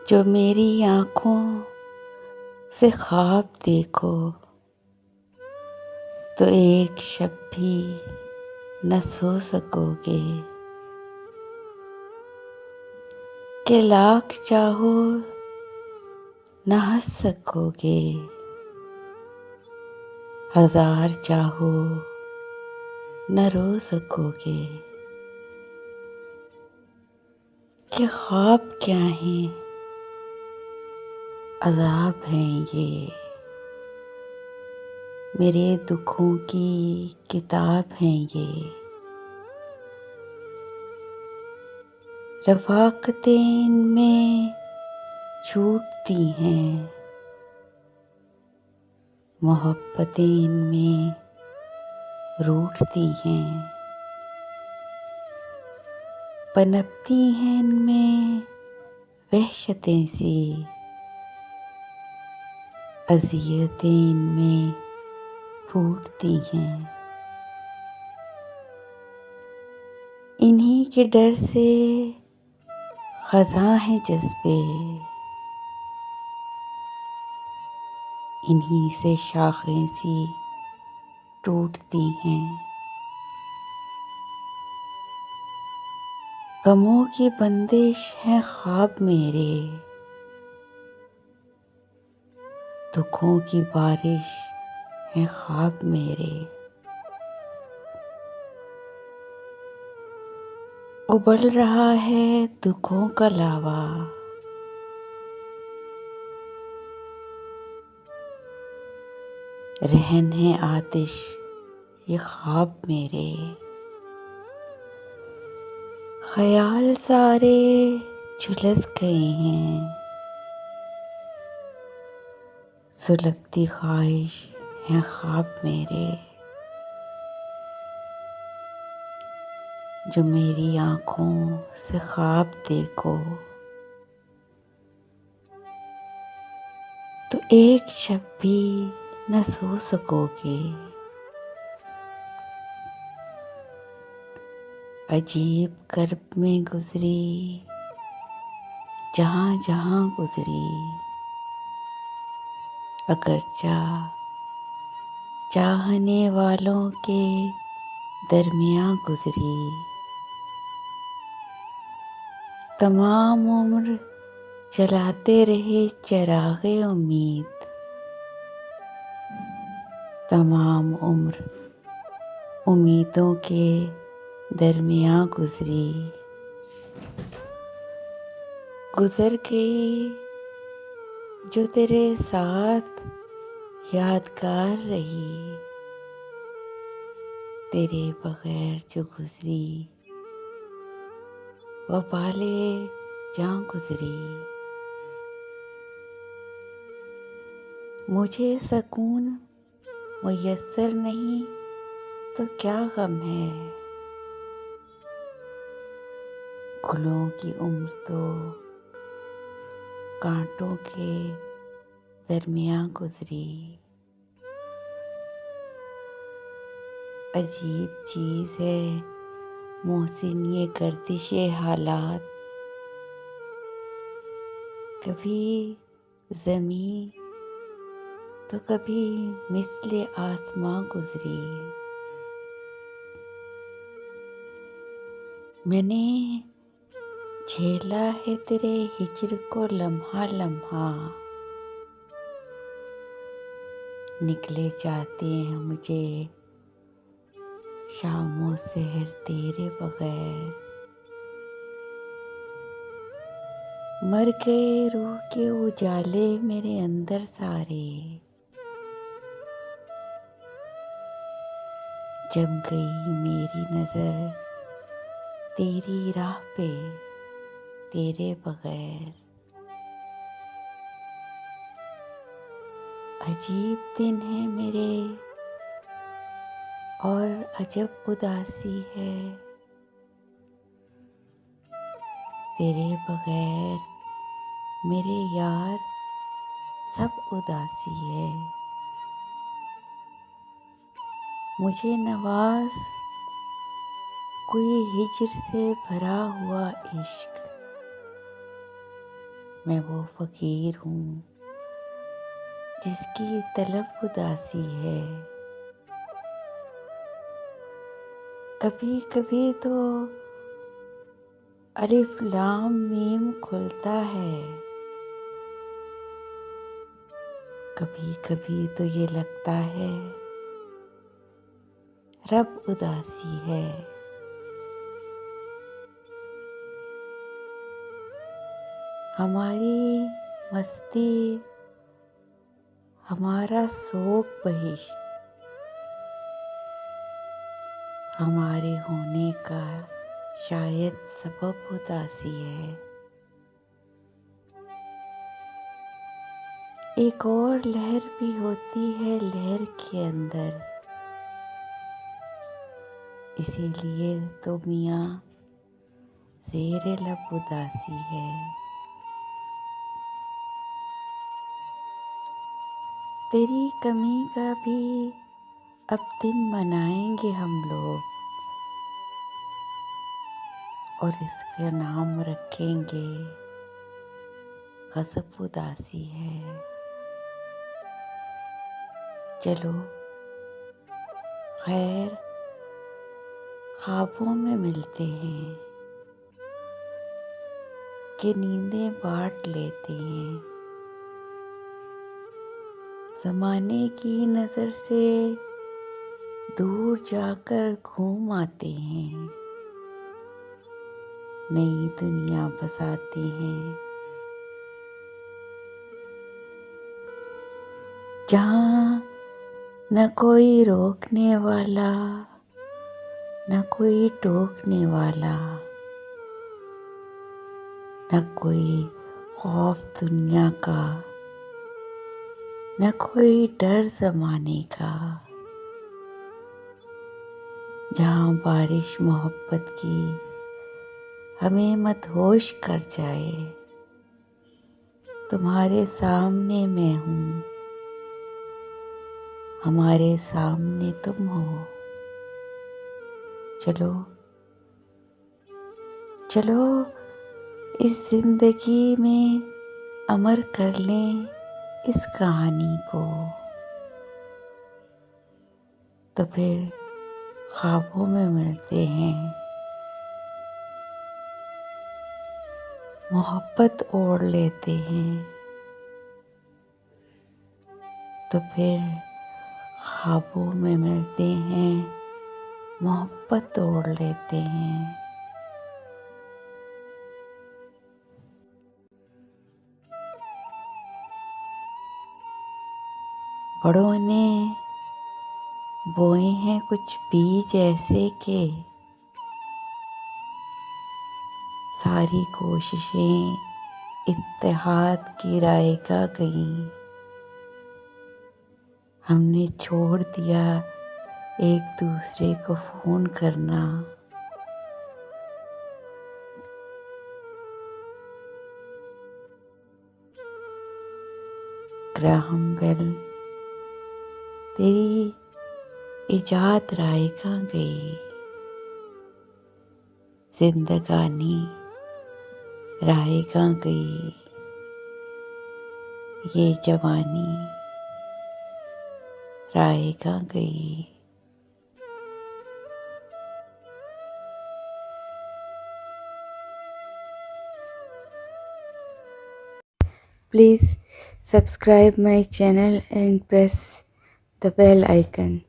जो मेरी आँखों से ख्वाब देखो तो एक शब्द भी न सो सकोगे, कि लाख चाहो न हंस सकोगे, हजार चाहो न रो सकोगे। कि ख्वाब क्या है, अज़ाब हैं ये, मेरे दुखों की किताब हैं ये। रफ़ाक़तें इनमें छूटती हैं, मोहब्बतें इनमें रूठती हैं। पनपती हैं इनमें वहशतें सी, अज़ियतें इनमें फूटती हैं। इन्हीं के डर से ख़ज़ां हैं जज़्बे, इन्हीं से शाखें सी टूटती हैं। गमों की बंदिश है ख्वाब मेरे, दुखों की बारिश है ख्वाब मेरे। उबल रहा है दुखों का लावा, रहन है आतिश ये ख्वाब मेरे। ख्याल सारे झुलस गए हैं, सुलगती ख्वाहिश है ख्वाब मेरे। जो मेरी आँखों से ख्वाब देखो तो एक शब्द भी न सो सकोगे। अजीब कर्ब में गुजरी जहाँ जहाँ गुजरी, अगरचा चाहने वालों के दरमियाँ गुजरी। तमाम उम्र जलाते रहे चिरागे उम्मीद, तमाम उम्र उम्मीदों के दरमियाँ गुजरी। गुजर गई जो तेरे साथ यादगार रही, तेरे बगैर जो गुजरी वबाले जां गुजरी। मुझे सकून मुयस्सर नहीं तो क्या गम है, गुलों की उम्र तो कांटों के दरमियाँ गुजरी। अजीब चीज़ है मोहसिन ये गर्दिशे हालात, कभी ज़मीं तो कभी मिस्ले आसमां गुजरी। मैंने झेला है तेरे हिज्र को लम्हा लम्हा, निकले जाते हैं मुझे शामों सहर तेरे बगैर। मर गए रूह के उजाले मेरे अंदर सारे, जम गई मेरी नज़र तेरी राह पे तेरे बगैर। अजीब दिन है मेरे और अजब उदासी है, तेरे बगैर मेरे यार सब उदासी है। मुझे नवाज कोई हिज्र से भरा हुआ इश्क, मैं वो फ़कीर हूँ जिसकी तलब उदासी है। कभी कभी तो अलिफ लाम मीम खुलता है, कभी कभी तो ये लगता है रब उदासी है। हमारी मस्ती, हमारा शोक बहिश्त, हमारे होने का शायद सबब उदासी है। एक और लहर भी होती है लहर के अंदर, इसीलिए तो मियाँ ज़ेरे लब उदासी है। तेरी कमी का भी अब दिन मनाएंगे हम लोग, और इसका नाम रखेंगे गज़ब उदासी है। चलो खैर, ख्वाबों में मिलते हैं कि नींदें बांट लेते हैं। ज़माने की नज़र से दूर जाकर घूम आते हैं, नई दुनिया बसाते हैं जहाँ न कोई रोकने वाला, न कोई टोकने वाला, न कोई खौफ दुनिया का, न कोई डर ज़माने का। जहाँ बारिश मोहब्बत की हमें मदहोश कर जाए, तुम्हारे सामने मैं हूँ, हमारे सामने तुम हो। चलो चलो इस जिंदगी में अमर कर लें इस कहानी को, तो फिर ख्वाबों में मिलते हैं, मोहब्बत ओढ़ लेते हैं, तो फिर ख्वाबों में मिलते हैं, मोहब्बत ओढ़ लेते हैं। बड़ों ने बोए हैं कुछ बीज ऐसे के सारी कोशिशें इत्तेहाद की रायगा गईं। हमने छोड़ दिया एक दूसरे को फ़ोन करना, ग्राहम बेल तेरी इजाद रायगा गई, जिंदगानी रायगा गई, ये जवानी रायगा गई। Please subscribe my channel and press the bell icon.